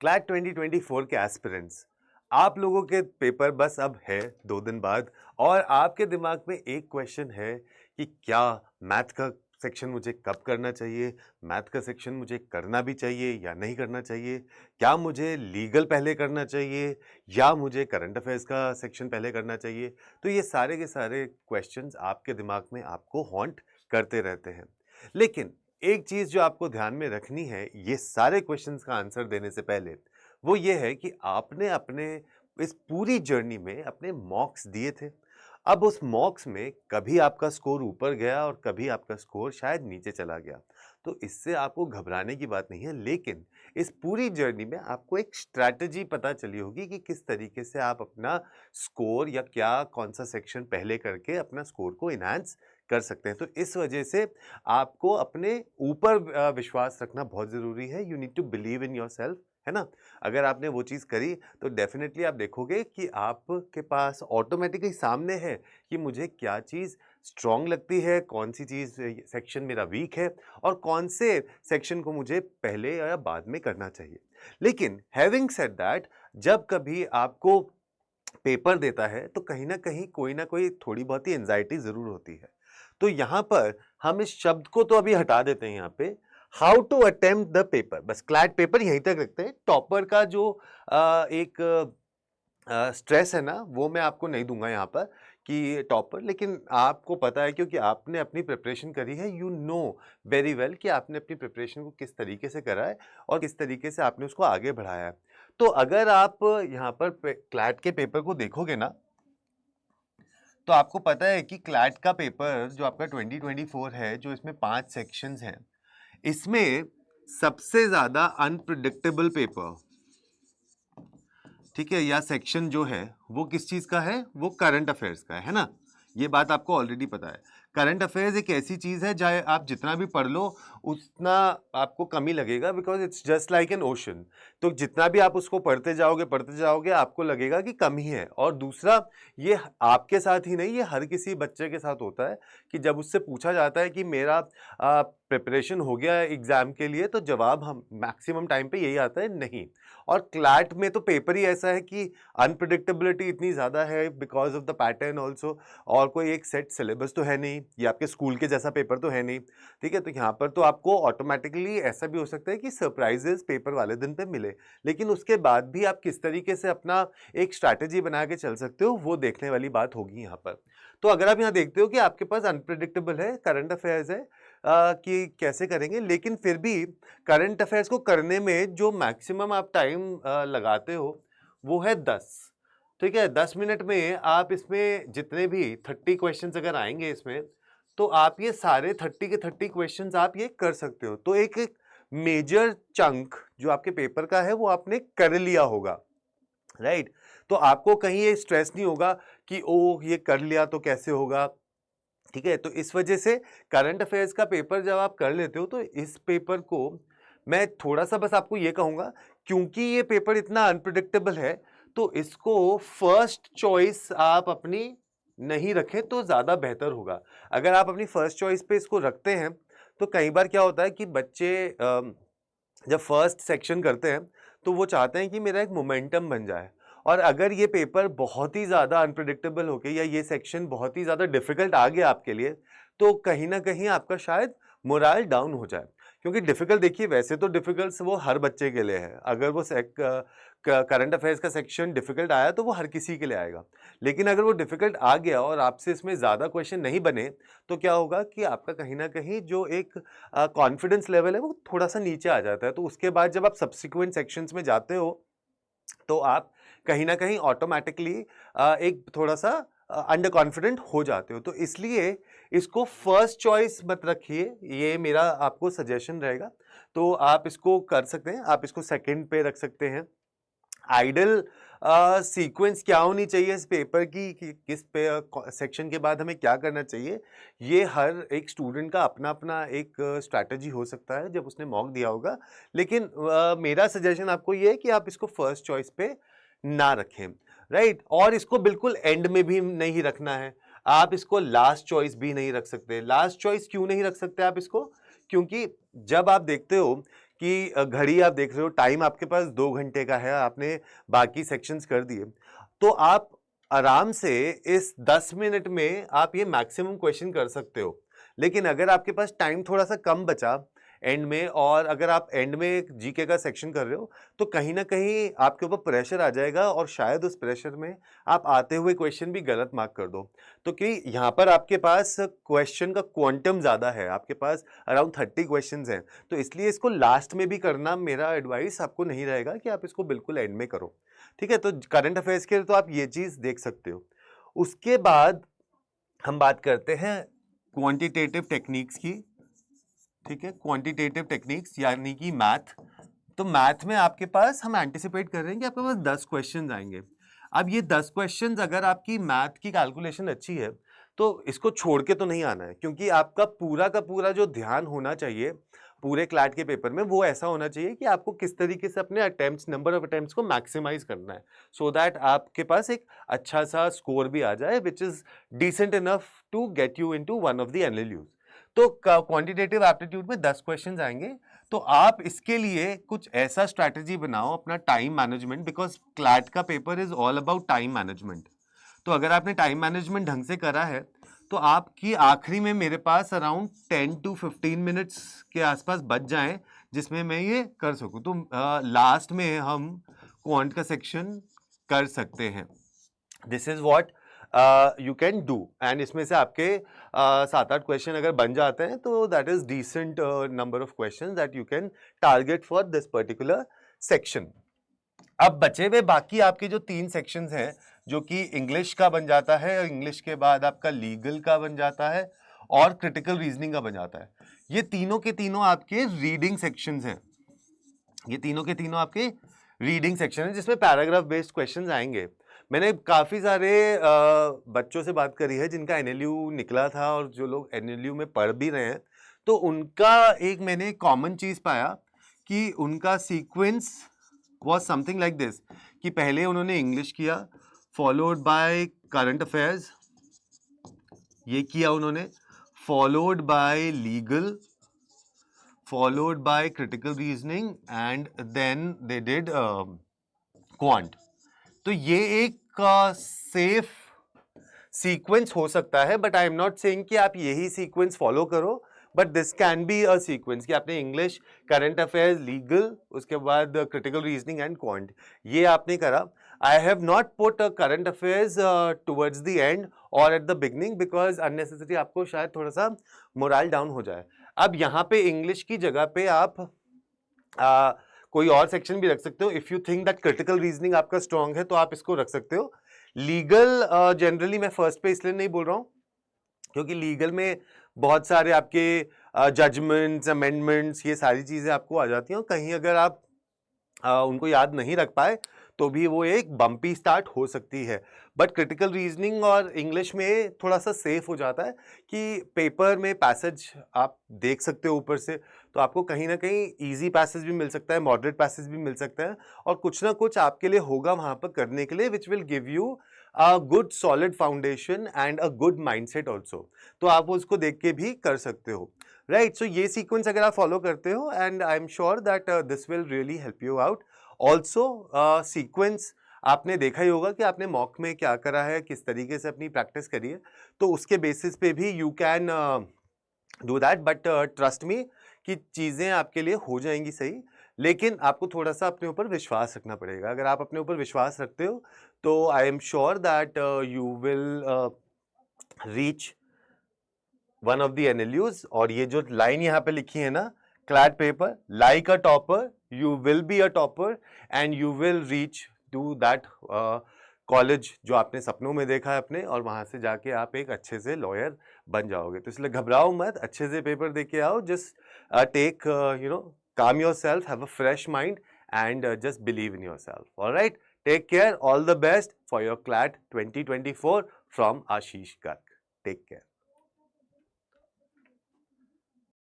CLAT 2024 के aspirants, आप लोगों के पेपर बस अब है 2 दिन बाद और आपके दिमाग में एक क्वेश्चन है कि क्या मैथ का सेक्शन मुझे कब करना चाहिए, मैथ का सेक्शन मुझे करना भी चाहिए या नहीं करना चाहिए, क्या मुझे लीगल पहले करना चाहिए या मुझे करंट अफेयर्स का सेक्शन पहले करना चाहिए। तो ये सारे के सारे क्वेश्चंस आपके दिमाग में आपको हॉन्ट करते रहते हैं। लेकिन एक चीज जो आपको ध्यान में रखनी है ये सारे क्वेश्चंस का आंसर देने से पहले, वो ये है कि आपने अपने इस पूरी जर्नी में अपने मॉक्स दिए थे। अब उस मॉक्स में कभी आपका स्कोर ऊपर गया और कभी आपका स्कोर शायद नीचे चला गया। तो इससे आपको घबराने की बात नहीं है, लेकिन इस पूरी जर्नी में आपको एक स्ट्रैटेजी पता चली होगी कि किस तरीके से आप अपना स्कोर या क्या कौन सा सेक्शन पहले करके अपना स्कोर को इनहांस कर सकते हैं। तो इस वजह से आपको अपने ऊपर विश्वास रखना बहुत ज़रूरी है। You need to believe in yourself, है ना? अगर आपने वो चीज़ करी तो डेफ़िनेटली आप देखोगे कि आपके पास ऑटोमेटिकली सामने है कि मुझे क्या चीज़ स्ट्रॉन्ग लगती है, कौन-सी चीज़ सेक्शन मेरा वीक है और कौन से सेक्शन को मुझे पहले या बाद में करना चाहिए। लेकिन हैविंग सेड दैट, जब कभी आपको पेपर देता है तो कहीं न कोई थोड़ी बहुत ही एंग्जायटी ज़रूर होती है। तो यहाँ पर हम इस शब्द को तो अभी हटा देते हैं यहाँ पे, how to attempt the paper, बस क्लैट पेपर यहीं तक रखते हैं। टॉपर का जो एक स्ट्रेस है ना, वो मैं आपको नहीं दूंगा यहाँ पर कि टॉपर, लेकिन आपको पता है क्योंकि आपने अपनी प्रिपरेशन करी है। यू नो वेरी वेल कि आपने अपनी प्रिपरेशन को किस तरीके से करा है और किस तरीके से आपने उसको आगे बढ़ाया है। तो अगर आप यहाँ पर क्लैट के पेपर को देखोगे ना, तो आपको पता है कि क्लैट का पेपर जो आपका 2024 है, जो इसमें 5 सेक्शंस हैं, इसमें सबसे ज्यादा अनप्रिडिक्टेबल पेपर, ठीक है, या सेक्शन जो है वो किस चीज का है? वो करंट अफेयर्स का है ना? ये बात आपको ऑलरेडी पता है। करंट अफेयर्स एक ऐसी चीज है चाहे आप जितना भी पढ़ लो उतना आपको कमी लगेगा, because it's just like an ocean. तो जितना भी आप उसको पढ़ते जाओगे आपको लगेगा कि कम ही है। और दूसरा, ये आपके साथ ही नहीं, ये हर किसी बच्चे के साथ होता है कि जब उससे पूछा जाता है कि मेरा प्रिपरेशन हो गया एग्जाम के लिए, तो जवाब हम मैक्सिमम टाइम पे यही आता है, नहीं। और क्लैट में तो पेपर ही ऐसा है कि अनप्रिडिक्टेबिलिटी इतनी ज़्यादा है because of the pattern also, और कोई एक सेट सिलेबस तो है नहीं, ये आपके स्कूल के जैसा पेपर तो है नहीं, ठीक है। तो यहाँ पर तो आपको ऑटोमेटिकली ऐसा भी हो सकता है कि सरप्राइजेस पेपर वाले दिन पे मिले, लेकिन उसके बाद भी आप किस तरीके से अपना एक स्ट्रैटेजी बना के चल सकते हो, वो देखने वाली बात होगी यहाँ पर। तो अगर आप यहाँ देखते हो कि आपके पास अनप्रिडिक्टेबल है, करंट अफेयर्स है, कि कैसे करेंगे, लेकिन फिर भी करंट अफेयर्स को करने में जो मैक्सिमम आप टाइम लगाते हो वो है 10, ठीक है। 10 मिनट में आप इसमें जितने भी 30 क्वेश्चंस अगर आएंगे इसमें, तो आप ये सारे 30 के 30 क्वेश्चंस आप ये कर सकते हो। तो एक एक मेजर चंक जो आपके पेपर का है वो आपने कर लिया होगा, राइट। तो आपको कहीं ये स्ट्रेस नहीं होगा कि ओ ये कर लिया तो कैसे होगा, ठीक है। तो इस वजह से करंट अफेयर्स का पेपर जब आप कर लेते हो तो इस पेपर को मैं थोड़ा सा बस आपको ये कहूंगा, क्योंकि ये पेपर इतना अनप्रिडिक्टेबल है, तो इसको फर्स्ट चॉइस आप अपनी नहीं रखें तो ज्यादा बेहतर होगा। अगर आप अपनी फर्स्ट चॉइस पे इसको रखते हैं तो कई बार क्या होता है कि बच्चे जब फर्स्ट सेक्शन करते हैं तो वो चाहते हैं कि मेरा एक मोमेंटम बन जाए, और अगर ये पेपर बहुत ही ज़्यादा अनप्रिडिक्टेबल हो गया या ये सेक्शन बहुत ही ज़्यादा डिफिकल्ट आ गया आपके लिए, तो कहीं ना कहीं आपका शायद मोराल डाउन हो जाए। क्योंकि डिफिकल्ट, देखिए वैसे तो डिफिकल्ट वो हर बच्चे के लिए है, अगर वो करंट अफेयर्स का सेक्शन डिफिकल्ट आया तो वो हर किसी के लिए आएगा। लेकिन अगर वो डिफिकल्ट आ गया और आपसे इसमें ज़्यादा क्वेश्चन नहीं बने, तो क्या होगा कि आपका कहीं ना कहीं जो एक कॉन्फिडेंस लेवल है वो थोड़ा सा नीचे आ जाता है। तो उसके बाद जब आप सब्सिक्वेंट सेक्शंस में जाते हो तो आप कहीं ना कहीं ऑटोमेटिकली एक थोड़ा सा अंडर कॉन्फिडेंट हो जाते हो। तो इसलिए इसको फर्स्ट चॉइस मत रखिए, ये मेरा आपको सजेशन रहेगा। तो आप इसको कर सकते हैं, आप इसको सेकंड पे रख सकते हैं। आइडल सीक्वेंस क्या होनी चाहिए इस पेपर की कि किस पे सेक्शन के बाद हमें क्या करना चाहिए, ये हर एक स्टूडेंट का अपना अपना एक स्ट्रैटेजी हो सकता है जब उसने मॉक दिया होगा। लेकिन मेरा सजेशन आपको ये है कि आप इसको फर्स्ट चॉइस पे ना रखें, राइट। और इसको बिल्कुल एंड में भी नहीं रखना है, आप इसको लास्ट चॉइस भी नहीं रख सकते। लास्ट चॉइस क्यों नहीं रख सकते आप इसको? क्योंकि जब आप देखते हो कि घड़ी आप देख रहे हो, टाइम आपके पास 2 घंटे का है, आपने बाकी सेक्शंस कर दिए, तो आप आराम से इस 10 मिनट में आप ये मैक्सिमम क्वेश्चन कर सकते हो। लेकिन अगर आपके पास टाइम थोड़ा सा कम बचा एंड में, और अगर आप एंड में जीके का सेक्शन कर रहे हो, तो कहीं ना कहीं आपके ऊपर प्रेशर आ जाएगा और शायद उस प्रेशर में आप आते हुए क्वेश्चन भी गलत मार्क कर दो। तो कि यहाँ पर आपके पास क्वेश्चन का क्वांटम ज़्यादा है, आपके पास अराउंड 30 क्वेश्चन हैं, तो इसलिए इसको लास्ट में भी करना मेरा एडवाइस आपको नहीं रहेगा कि आप इसको बिल्कुल एंड में करो। ठीक है, तो करंट अफेयर्स के लिए तो आप ये चीज़ देख सकते हो। उसके बाद हम बात करते हैं क्वांटिटेटिव टेक्निक्स की। ठीक है, क्वांटिटेटिव टेक्निक्स यानी कि मैथ। तो मैथ में आपके पास हम एंटिसिपेट कर रहे हैं कि आपके पास 10 क्वेश्चन आएंगे। अब ये 10 क्वेश्चन अगर आपकी मैथ की कैलकुलेशन अच्छी है तो इसको छोड़ के तो नहीं आना है, क्योंकि आपका पूरा का पूरा जो ध्यान होना चाहिए पूरे क्लैट के पेपर में वो ऐसा होना चाहिए कि आपको किस तरीके से अपने अटेम्प्ट्स, नंबर ऑफ अटेम्प्ट्स को मैक्सिमाइज करना है, सो दैट आपके पास एक अच्छा सा स्कोर भी आ जाए which is decent enough to get you into one of the NLUs. तो क्वांटिटेटिव एप्टीट्यूड में 10 क्वेश्चंस आएंगे, तो आप इसके लिए कुछ ऐसा स्ट्रैटेजी बनाओ अपना टाइम मैनेजमेंट, बिकॉज क्लैट का paper is all about time management. तो अगर आपने टाइम मैनेजमेंट ढंग से करा है तो आपकी आखिरी में मेरे पास अराउंड 10 to 15 मिनट्स के आसपास बच जाएं जिसमें मैं ये कर सकूं। तो लास्ट में हम क्वांट का सेक्शन कर सकते हैं। This is what you can do, and इसमें से आपके 7-8 क्वेश्चन अगर बन जाते हैं तो that is decent number of question that you can target for this particular section. अब बचे हुए बाकी आपके जो 3 सेक्शंस हैं, जो कि इंग्लिश का बन जाता है, और इंग्लिश के बाद आपका लीगल का बन जाता है और क्रिटिकल रीजनिंग का बन जाता है। ये तीनों के तीनों आपके रीडिंग सेक्शंस हैं। ये तीनों के तीनों आपके रीडिंग सेक्शन हैं जिसमें पैराग्राफ बेस्ड क्वेश्चंस आएंगे। मैंने काफ़ी सारे बच्चों से बात करी है जिनका एनएलयू निकला था और जो लोग एनएलयू में पढ़ भी रहे हैं, तो उनका एक मैंने कॉमन चीज़ पाया कि उनका sequence was something like this कि पहले उन्होंने इंग्लिश किया, फॉलोड बाय करंट अफेयर्स, ये किया उन्होंने, followed by legal, followed by critical reasoning, and then they did quant. तो ये एक सेफ सीक्वेंस हो सकता है, but I am not saying कि आप यही सीक्वेंस फॉलो करो, but this can be a sequence कि आपने इंग्लिश, करंट अफेयर्स, लीगल, उसके बाद क्रिटिकल रीजनिंग एंड क्वांट, ये आपने करा। I have not put current affairs towards the end और at the beginning, because unnecessary आपको शायद थोड़ा सा मोरल डाउन हो जाए। अब यहाँ पे इंग्लिश की जगह पे आप कोई और सेक्शन भी रख सकते हो। If you think that critical reasoning आपका स्ट्रॉन्ग है तो आप इसको रख सकते हो। लीगल जनरली मैं फर्स्ट पे इसलिए नहीं बोल रहा हूँ क्योंकि लीगल में बहुत सारे आपके जजमेंट्स, अमेंडमेंट्स, ये सारी चीज़ें आपको आ जाती हैं, और कहीं अगर आप उनको याद नहीं रख पाए तो भी वो एक बम्पी स्टार्ट हो सकती है। बट क्रिटिकल रीजनिंग और इंग्लिश में थोड़ा सा सेफ हो जाता है कि पेपर में पैसेज आप देख सकते हो ऊपर से, तो आपको कहीं ना कहीं इजी पैसेज भी मिल सकता है, मॉडरेट पैसेज भी मिल सकता है, और कुछ ना कुछ आपके लिए होगा वहाँ पर करने के लिए which will give you a good solid foundation and a good mindset also. तो आप उसको देख के भी कर सकते हो, राइट। सो ये सीक्वेंस अगर आप फॉलो करते हो, and I am sure that this will really help you out. Also sequence आपने देखा ही होगा कि आपने मॉक में क्या करा है, किस तरीके से अपनी प्रैक्टिस करी है, तो उसके बेसिस पे भी you can do that. But trust me कि चीज़ें आपके लिए हो जाएंगी सही, लेकिन आपको थोड़ा सा अपने ऊपर विश्वास रखना पड़ेगा। अगर आप अपने ऊपर विश्वास रखते हो तो I am sure that you will reach one of the NLUs. और ये जो लाइन यहाँ पे लिखी है ना, CLAT paper like a topper, you will be a topper and you will reach to that college जो आपने सपनों में देखा है अपने, और वहाँ से जाके आप एक अच्छे से लॉयर बन जाओगे। तो इसलिए घबराओ मत, अच्छे से पेपर दे के आओ, just take calm yourself, have a fresh mind, and just believe in yourself. All right, take care, all the best for your CLAT 2024 from Ashish Garg. Take care.